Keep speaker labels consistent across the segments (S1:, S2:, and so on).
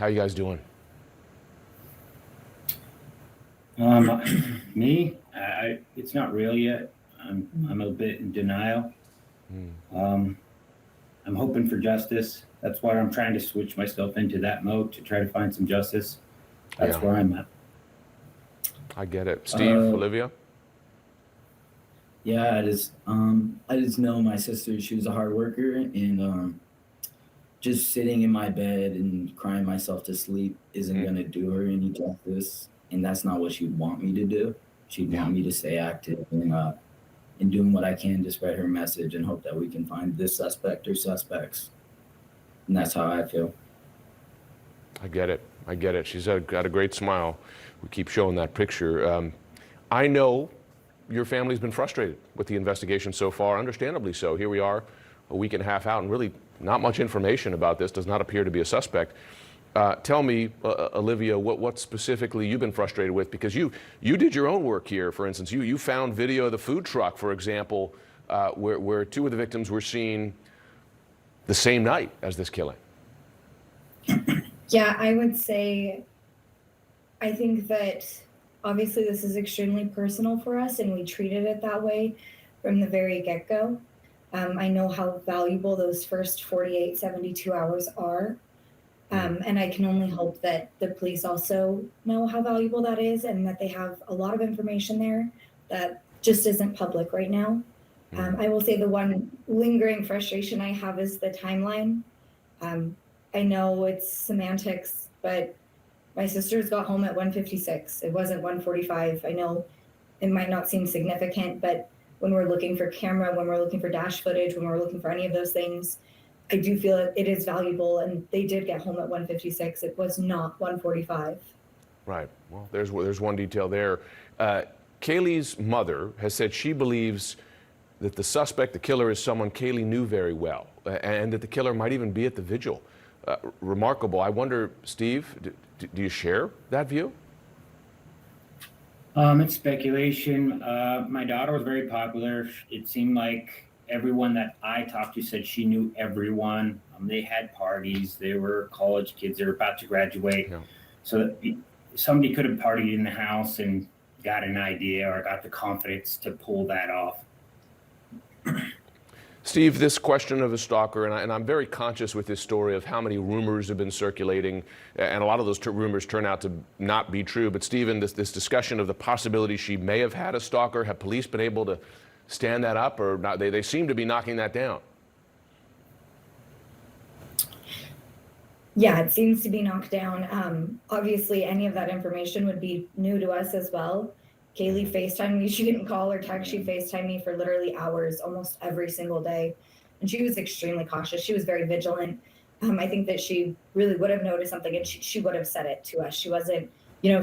S1: How you guys doing?
S2: Me, it's not real yet. I'm a bit in denial. Um, I'm hoping for justice. That's why I'm trying to switch myself into that mode to try to find some justice. That's
S1: Yeah,
S2: where I'm at.
S1: I get it. Steve,
S3: Uh,
S1: Olivia?
S3: yeah, I just know my sister. She was a hard worker, and just sitting in my bed and crying myself to sleep isn't
S1: Mm,
S3: gonna do her any justice. And that's not what she'd want me to do. She'd
S1: yeah,
S3: want me to stay active and doing what I can to spread her message and hope that we can find this suspect or suspects. And that's how I feel.
S1: I get it. I get it. Got a great smile. We keep showing that picture. I know your family's been frustrated with the investigation so far, understandably so. Here we are, a week and a half out, and really not much information about this. Does not appear to be a suspect. Tell me, Olivia, what specifically you've been frustrated with, because you did your own work here. For instance, you found video of the food truck, for example, where two of the victims were seen the same night as this killing.
S4: Yeah, I would say I think that obviously this is extremely personal for us, and we treated it that way from the very get go. I know how valuable those first 48, 72 hours are. And I can only hope that the police also know how valuable that is and that they have a lot of information there that just isn't public right now. I will say the one lingering frustration I have is the timeline. I know it's semantics, but my sisters got home at 1:56. It wasn't 1:45. I know it might not seem significant, but when we're looking for camera, when we're looking for dash footage, when we're looking for any of those things, I do feel it is valuable. And they did get home at 1:56. It was not 1:45.
S1: Right. Well, there's one detail there. Kaylee's mother has said she believes that the suspect, the killer, is someone Kaylee knew very well, and that the killer might even be at the vigil. Remarkable. I wonder, Steve, do you share that view?
S2: It's speculation. My daughter was very popular. It seemed like everyone that I talked to said she knew everyone. They had parties. They were college kids. They were about to graduate.
S1: Yeah.
S2: So that somebody could have partied in the house and got an idea or got the confidence to pull that off.
S1: Steve, this question of a stalker, and I'm very conscious with this story of how many rumors have been circulating, and a lot of those rumors turn out to not be true. But Stephen, this discussion of the possibility she may have had a stalker, have police been able to stand that up, or not? They seem to be knocking that down.
S4: Yeah, it seems to be knocked down. Obviously, any of that information would be new to us as well. Kaylee FaceTimed me. She didn't call or text. She FaceTimed me for literally hours, almost every single day. And she was extremely cautious. She was very vigilant. I think that she really would have noticed something, and she would have said it to us. She wasn't,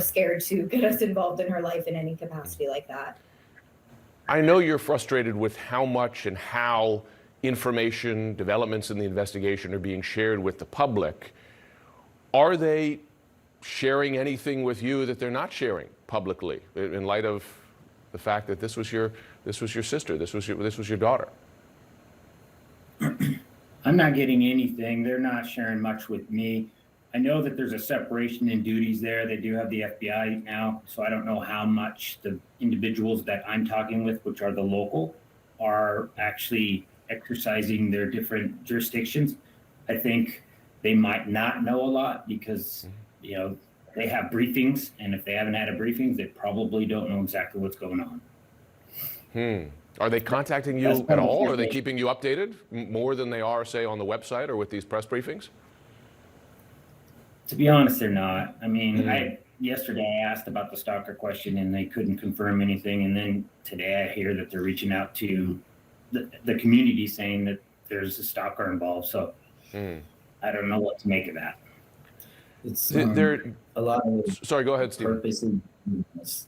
S4: scared to get us involved in her life in any capacity like that.
S1: I know you're frustrated with how much and how information, developments in the investigation are being shared with the public. Are they sharing anything with you that they're not sharing publicly, in light of the fact that this was your sister, this was your daughter?
S2: I'm not getting anything. They're not sharing much with me. I know that there's a separation in duties there. They do have the FBI now, so I don't know how much the individuals that I'm talking with, which are the local, are actually exercising their different jurisdictions. I think they might not know a lot because, they have briefings, and if they haven't had a briefing, they probably don't know exactly what's going on.
S1: Are they contacting you at all? Are they keeping you updated more than they are, say, on the website or with these press briefings?
S2: To be honest, they're not. I mean, yesterday I asked about the stalker question and they couldn't confirm anything. And then today I hear that they're reaching out to the community saying that there's a stalker involved. So I don't know what to make of that.
S3: It's
S1: They're
S3: a lot of
S1: sorry, go ahead, Steve.
S3: purposely.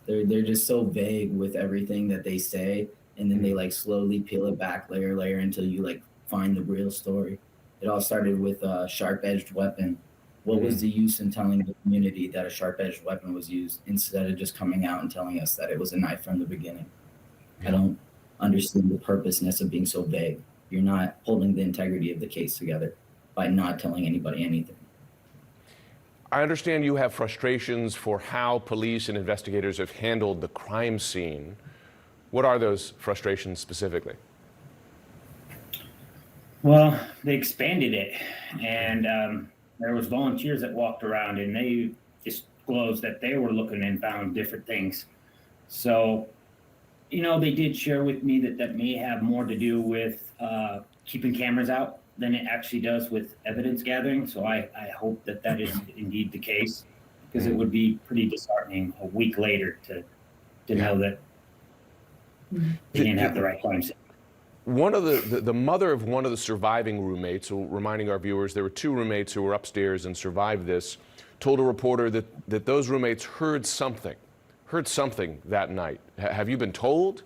S3: They're just so vague with everything that they say, and then they like slowly peel it back layer until you like find the real story. It all started with a sharp-edged weapon. What was the use in telling the community that a sharp-edged weapon was used instead of just coming out and telling us that it was a knife from the beginning? I don't understand the purposeness of being so vague. You're not holding the integrity of the case together by not telling anybody anything.
S1: I understand you have frustrations for how police and investigators have handled the crime scene. What are those frustrations specifically?
S2: Well, they expanded it, and there was volunteers that walked around, and they disclosed that they were looking and found different things. So, they did share with me that that may have more to do with keeping cameras out than it actually does with evidence gathering. So I hope that that is indeed the case, because it would be pretty disheartening a week later to know that they didn't have the right crime scene.
S1: One of the mother of one of the surviving roommates, so reminding our viewers, there were 2 roommates who were upstairs and survived this, told a reporter that those roommates heard something that night. Have you been told?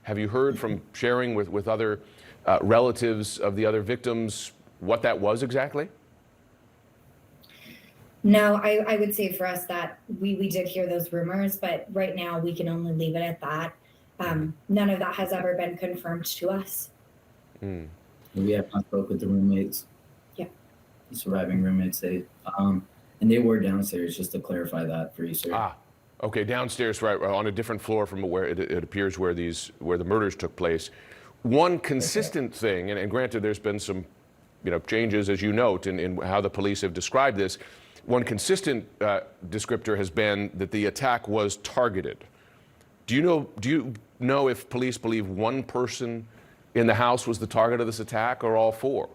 S1: Have you heard from sharing with other relatives of the other victims what that was exactly?
S4: No, I would say for us that we did hear those rumors, but right now we can only leave it at that. None of that has ever been confirmed to us.
S3: We have not spoke with the roommates.
S4: Yeah.
S3: The surviving roommates, and they were downstairs, just to clarify that for you, sir.
S1: Okay, downstairs, right, on a different floor from where it appears where the murders took place. One consistent thing, and granted there's been some changes, as you note, in how the police have described this. One consistent descriptor has been that the attack was targeted. Do you know if police believe one person in the house was the target of this attack, or all 4?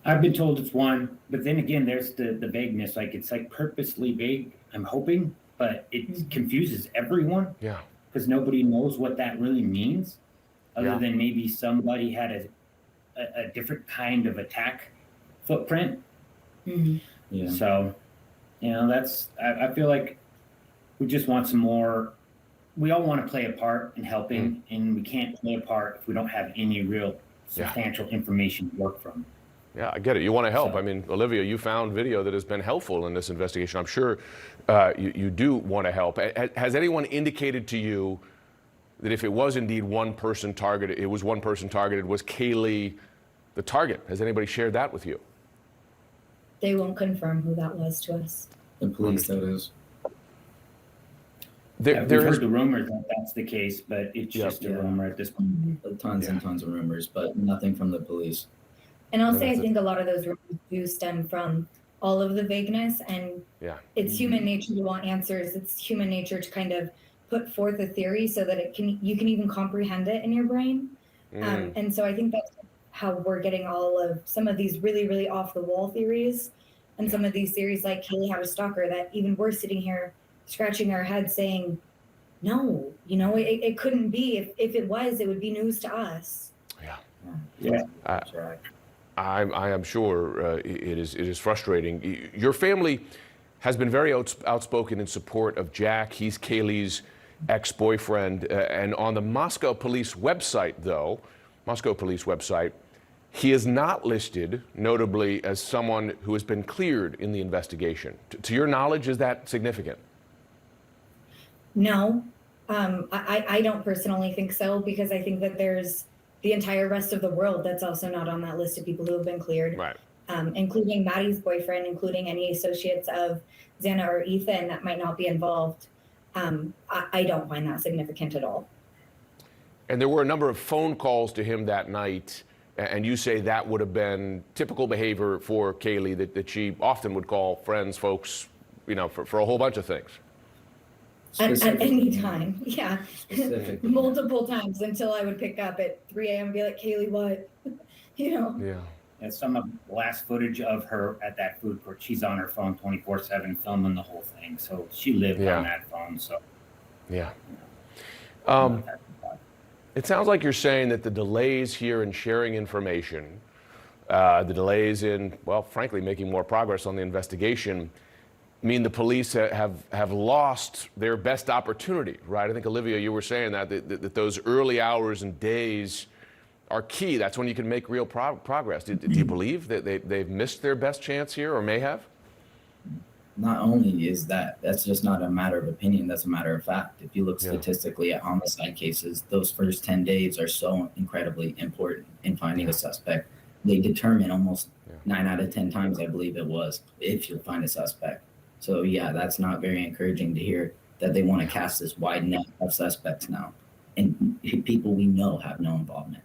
S2: I've been told it's one, but then again, there's the vagueness. Like, it's like purposely vague, I'm hoping, but it confuses everyone.
S1: Yeah.
S2: Because nobody knows what that really means, other than maybe somebody had a different kind of attack footprint.
S3: Yeah.
S2: So, I feel like we just want some more. We all want to play a part in helping, and we can't play a part if we don't have any real substantial information to work from.
S1: Yeah, I get it. You want to help.
S2: So,
S1: I mean, Olivia, you found video that has been helpful in this investigation. I'm sure you do want to help. Has anyone indicated to you that if it was indeed one person targeted, was Kaylee the target? Has anybody shared that with you?
S4: They won't confirm who that was to us.
S3: The police, that is.
S2: We've heard the rumors that that's the case, but it's just a rumor at this point.
S3: Tons and tons of rumors, but nothing from the police.
S4: And I'll say I think a lot of those rumors do stem from all of the vagueness, and it's human nature to want answers. It's human nature to kind of put forth a theory so that you can even comprehend it in your brain. And so I think that's how we're getting all of some of these really, really off the wall theories, and some of these theories like Kaylee had a stalker, that even we're sitting here scratching our heads saying, no, it couldn't be. If it was, it would be news to us.
S3: That's right.
S1: I am sure it is frustrating. Your family has been very outspoken in support of Jack. He's Kaylee's ex-boyfriend. And on the Moscow police website, he is not listed, notably, as someone who has been cleared in the investigation. To your knowledge, is that significant?
S4: No, I don't personally think so, because I think that there's the entire rest of the world that's also not on that list of people who have been cleared,
S1: right?
S4: Including Maddie's boyfriend, including any associates of Xana or Ethan that might not be involved. I don't find that significant at all.
S1: And there were a number of phone calls to him that night, and you say that would have been typical behavior for Kaylee, that she often would call friends, folks, for a whole bunch of things.
S4: At any time, multiple times, until I would pick up at 3 a.m. and be like, Kaylee, what?
S1: Yeah.
S2: And some of the last footage of her at that food court, she's on her phone 24/7 filming the whole thing. So she lived on that phone. So
S1: it sounds like you're saying that the delays here in sharing information, the delays in, well, frankly, making more progress on the investigation, mean the police have lost their best opportunity, right? I think, Olivia, you were saying that those early hours and days are key. That's when you can make real progress. Do you believe that they've missed their best chance here, or may have?
S3: Not only is that's just not a matter of opinion, that's a matter of fact. If you look statistically at homicide cases, those first 10 days are so incredibly important in finding a suspect. They determine almost 9 out of 10 times, I believe it was, if you'll find a suspect. So yeah, that's not very encouraging to hear that they want to cast this wide net of suspects now, and people we know have no involvement.